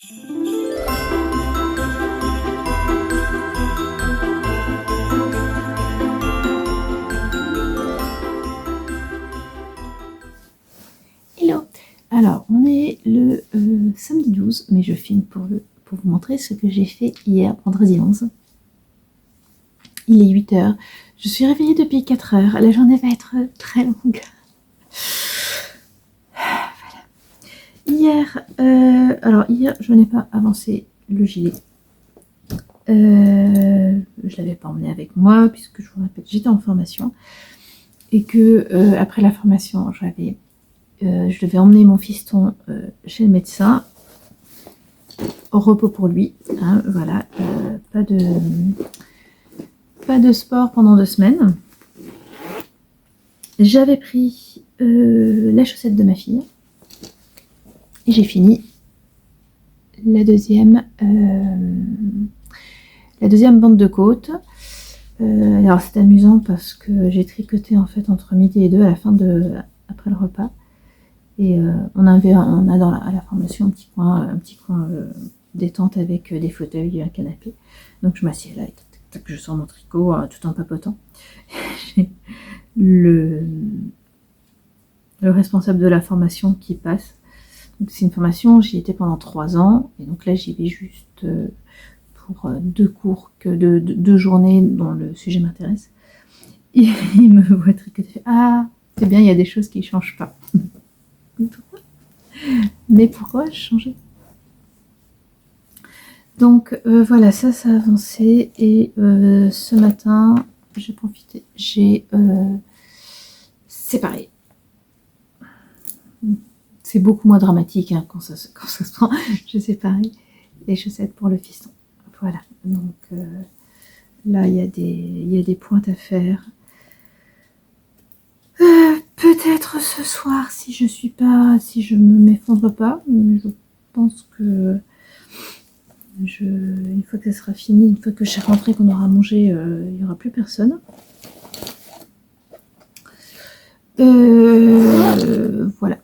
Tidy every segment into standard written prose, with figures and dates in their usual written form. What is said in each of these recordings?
Hello. Alors, on est le samedi 12, mais je filme pour vous montrer ce que j'ai fait hier, vendredi 11. Il est 8h. Je suis réveillée depuis 4h. La journée va être très longue. Voilà. Hier, je n'ai pas avancé le gilet. Je l'avais pas emmené avec moi, puisque je vous répète, j'étais en formation. Et que après la formation, je devais emmener mon fiston chez le médecin, au repos pour lui, hein, voilà, pas de sport pendant 2 semaines. J'avais pris la chaussette de ma fille, et j'ai fini la deuxième bande de côte. Alors c'est amusant parce que j'ai tricoté en fait entre midi et 2 après le repas. Et on a à la formation un petit coin détente avec des fauteuils et un canapé. Donc je m'assieds là et je sors mon tricot tout en papotant. le responsable de la formation qui passe. Donc c'est une formation, j'y étais pendant 3 ans. Et donc là j'y vais juste pour 2 cours, deux journées dont le sujet m'intéresse. Et il me voit tricoter. Ah, c'est bien, il y a des choses qui ne changent pas. Mais pourquoi changer? Donc voilà, ça a avancé. Et ce matin, j'ai profité. J'ai séparé. C'est beaucoup moins dramatique hein, quand ça se prend. J'ai séparé les chaussettes pour le fiston. Voilà. Donc là, il y a des pointes à faire. Peut-être ce soir si je me m'effondre pas, mais je pense que une fois que ça sera fini, une fois que je serai rentrée, qu'on aura mangé, il n'y aura plus personne. Voilà.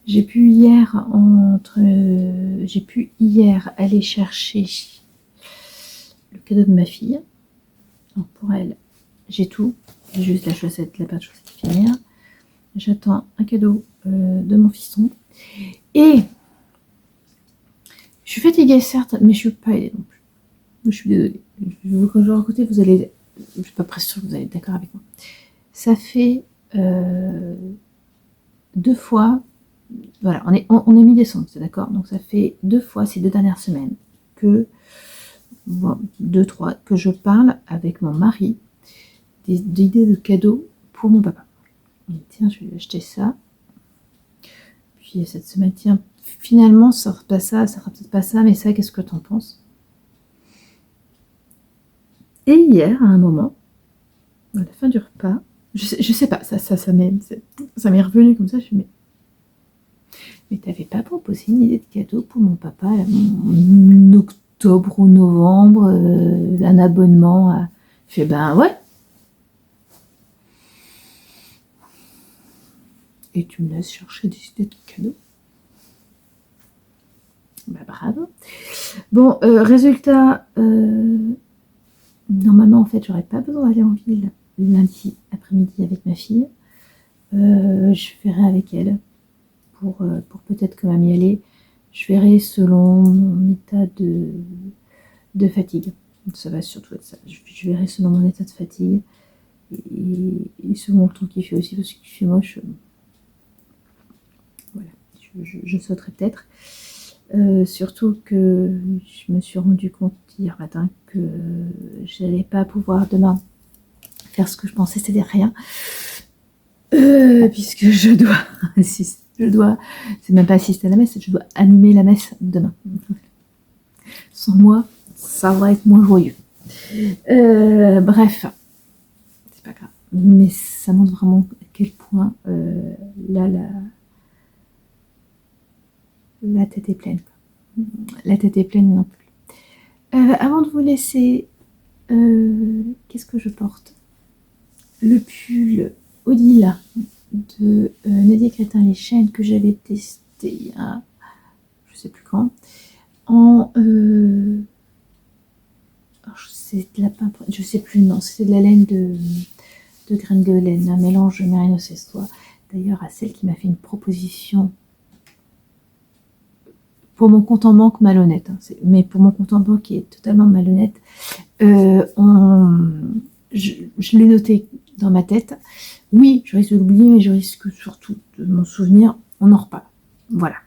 J'ai pu hier aller chercher le cadeau de ma fille. Donc pour elle, j'ai tout. J'ai juste la paire de chaussettes qui finir. J'attends un cadeau de mon fiston. Et je suis fatiguée certes, mais je suis pas aidée non plus. Je suis désolée. Quand je vais écouter, je suis pas presque sûre que vous allez être d'accord avec moi. Ça fait 2 fois. Voilà, on est mi-décembre, c'est d'accord. Donc ça fait 2 fois ces 2 dernières semaines que 2, 3 que je parle avec mon mari d'idées de cadeaux pour mon papa. Et tiens, je vais lui acheter ça. Puis cette semaine, tiens, finalement, ça sera pas ça, ça sera peut-être pas ça, mais ça, qu'est-ce que t'en penses? Et hier, à un moment, à la fin du repas, je sais pas, ça m'est revenu comme ça, je me suis dit, mais t'avais pas proposé une idée de cadeau pour mon papa là, en octobre ou novembre, un abonnement à... Je fais, ben ouais. Et tu me laisses chercher des idées de cadeaux. Bah bravo. Bon, résultat, normalement en fait j'aurais pas besoin d'aller en ville lundi après-midi avec ma fille. Je verrai avec elle pour peut-être quand même y aller. Je verrai selon mon état de fatigue. Ça va surtout être ça. Je verrai selon mon état de fatigue et selon le temps qu'il fait aussi, parce qu'il fait moche. Voilà, je sauterai peut-être. Surtout que je me suis rendu compte hier matin que j'allais pas pouvoir demain faire ce que je pensais, c'est-à-dire rien, puisque je dois, c'est même pas assister à la messe, je dois animer la messe demain. Sans moi, ça va être moins joyeux. Bref, c'est pas grave, mais ça montre vraiment à quel point là la tête est pleine. La tête est pleine non plus. Avant de vous laisser, qu'est-ce que je porte? Le pull Odile de Nadia Crétin, les chaînes que j'avais testé il y a je sais plus quand, en c'est de la lapin, je sais plus, non, c'est de la laine de graines de laine, un mélange mérino séstois. D'ailleurs, à celle qui m'a fait une proposition pour mon compte en banque malhonnête, hein, mais pour mon compte en banque qui est totalement malhonnête, je l'ai noté dans ma tête. Oui, je risque de l'oublier, mais je risque surtout de m'en souvenir. On en reparle. Voilà,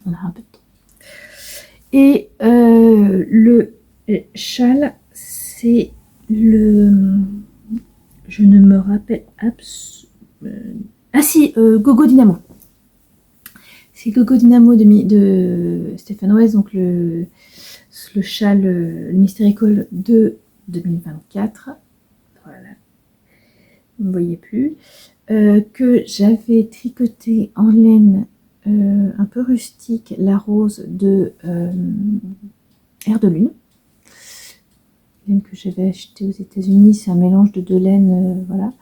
on a un peu de temps. Et le châle, c'est le... Je ne me rappelle ah si, Gogo Dynamo. C'est Gogo Dynamo de Stéphane West, donc le châle, le Mystéricole de 2024. Voilà. Vous ne voyez plus. Que j'avais tricoté en laine un peu rustique, la rose de Air de Lune. Laine que j'avais achetée aux États-Unis, c'est un mélange de deux laines, voilà.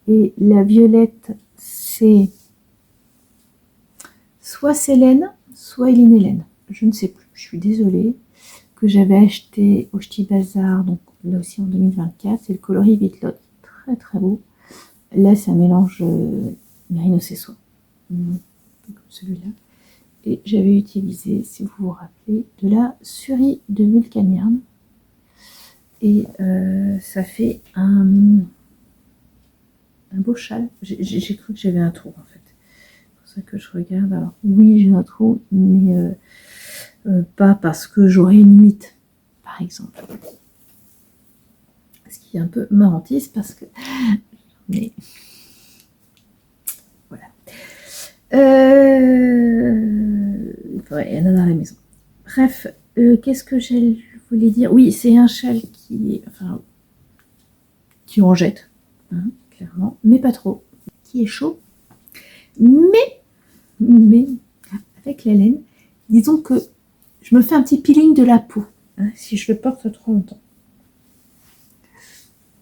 Et la violette, c'est soit Célène, soit Eline Hélène. Je ne sais plus, je suis désolée. Que j'avais acheté au Ch'ti Bazar, donc là aussi en 2024. C'est le coloris Vitlot, très très beau. Là, c'est un mélange mérino séstois, comme celui-là. Et j'avais utilisé, si vous vous rappelez, de la surie de Vulcanierne. Et ça fait un beau châle. J'ai cru que j'avais un trou, en fait. C'est pour ça que je regarde. Alors, oui, j'ai un trou, mais pas parce que j'aurais une limite, par exemple. Ce qui est un peu marrantiste, parce que... Mais... Voilà. Il y en a dans la maison. Bref, qu'est-ce que je voulais dire? Oui, c'est un châle qui en jette, hein, clairement, mais pas trop, qui est chaud, mais avec la laine, disons que je me fais un petit peeling de la peau, hein, si je le porte trop longtemps.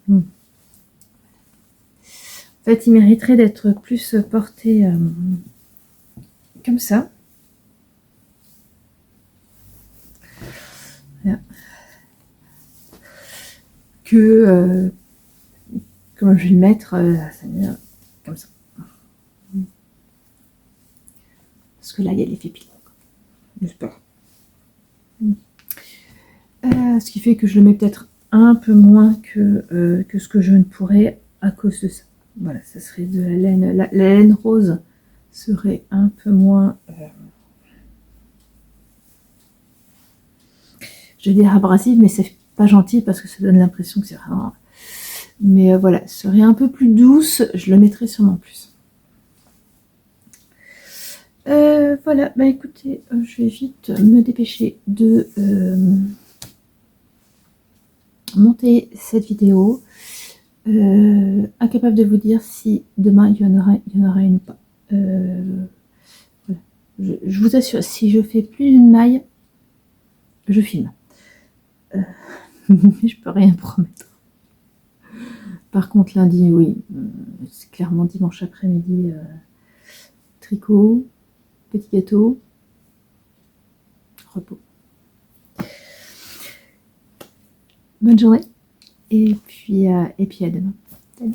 En fait, il mériterait d'être plus porté comme ça. Voilà. Que comme je vais le mettre, ça vient comme ça. Parce que là, il y a l'effet peeling, n'est-ce pas? Ce qui fait que je le mets peut-être un peu moins que ce que je ne pourrais à cause de ça. Voilà, ça serait de la laine. La laine rose serait un peu moins... je vais dire abrasive, mais c'est pas gentil parce que ça donne l'impression que c'est vraiment... Mais voilà, serait un peu plus douce, je le mettrai sûrement plus. Voilà, bah écoutez, je vais vite me dépêcher de monter cette vidéo. Incapable de vous dire si demain il y en aura une ou pas. Voilà. Je vous assure, si je fais plus d'une maille, je filme. Mais je peux rien promettre. Par contre, lundi, oui, c'est clairement dimanche après-midi, tricot, petit gâteau, repos. Bonne journée et puis à demain. Salut.